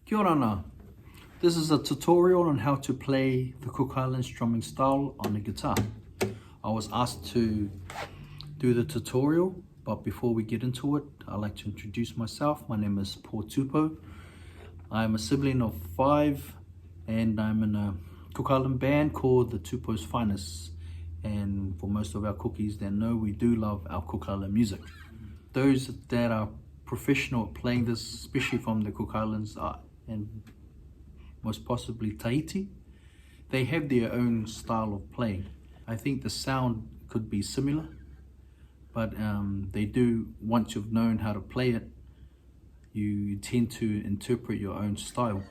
Kia ora. This is a tutorial on how to play the Cook Islands strumming style on the guitar. I was asked to do the tutorial, but before we get into it, I'd like to introduce myself. My name is Paul Tupou. I'm a sibling of 5 and I'm in a Cook Island band called the Tupou's Fynist. And for most of our cookies that know, we do love our Cook Island music. Those that are professional at playing this, especially from the Cook Islands and most possibly Tahiti, they have their own style of playing. I think the sound could be similar, but they do, once you've known how to play it, you tend to interpret your own style.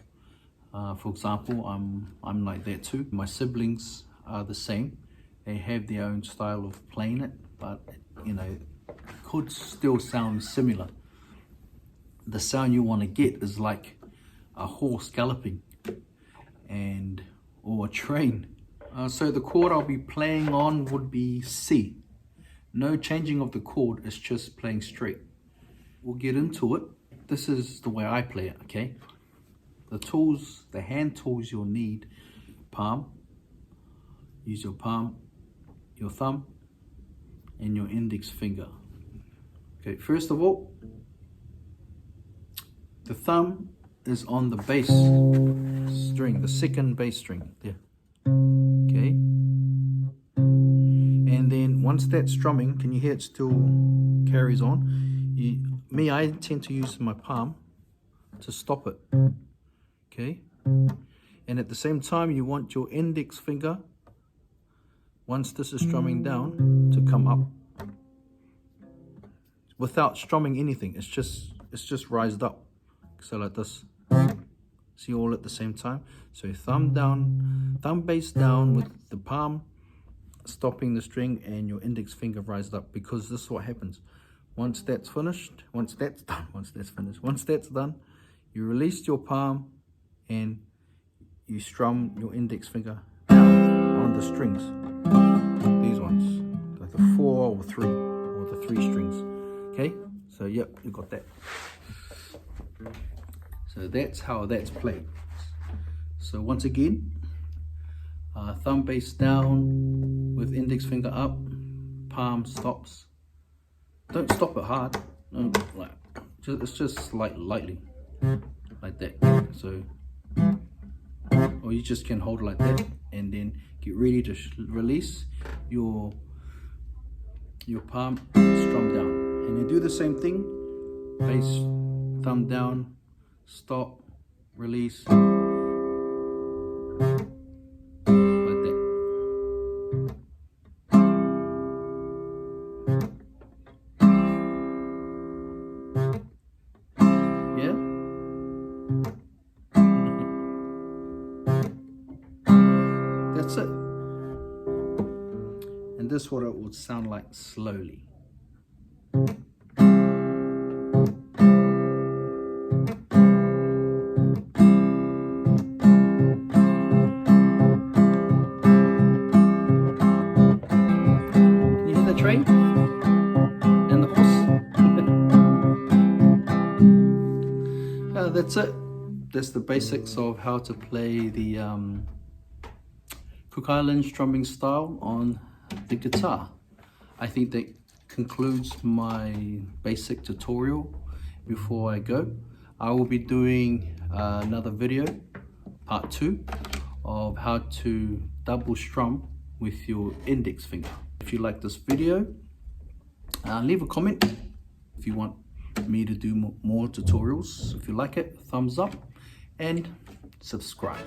For example, I'm like that too. My siblings are the same. They have their own style of playing it, but could still sound similar. The sound you want to get is like a horse galloping or a train. So the chord I'll be playing on would be C. No changing of the chord, it's just playing straight. We'll get into it. This is the way I play it, okay? The tools, the hand tools you'll need: palm, use your palm, your thumb, and your index finger. Okay, first of all, the thumb is on the bass string, the second bass string, there. Okay. And then once that's strumming, can you hear it still carries on? I tend to use my palm to stop it. Okay. And at the same time, you want your index finger, once this is strumming down, to come up. Without strumming anything, it's just rised up. So like this. See, all at the same time. So thumb down, thumb bass down with the palm stopping the string, and your index finger rised up, because this is what happens. Once that's finished, once that's done, you release your palm and you strum your index finger down on the strings. These ones, like the 4 or 3, or the 3 strings. Okay, so yep, you got that. So that's how that's played. So once again, thumb bass down with index finger up, palm stops. Don't stop it hard. No, it's just like lightly, like that. So, or you just can hold it like that, and then get ready to release your palm, strum down, and then do the same thing. Bass, thumb down, stop, release, like that. Yeah? That's it. And this is what it would sound like slowly. Train and the horse. That's it. That's the basics of how to play the Cook Island strumming style on the guitar. I think that concludes my basic tutorial. Before I go, I will be doing another video, part 2, of how to double strum with your index finger. If you like this video, leave a comment. If you want me to do more tutorials, if you like it, thumbs up and subscribe.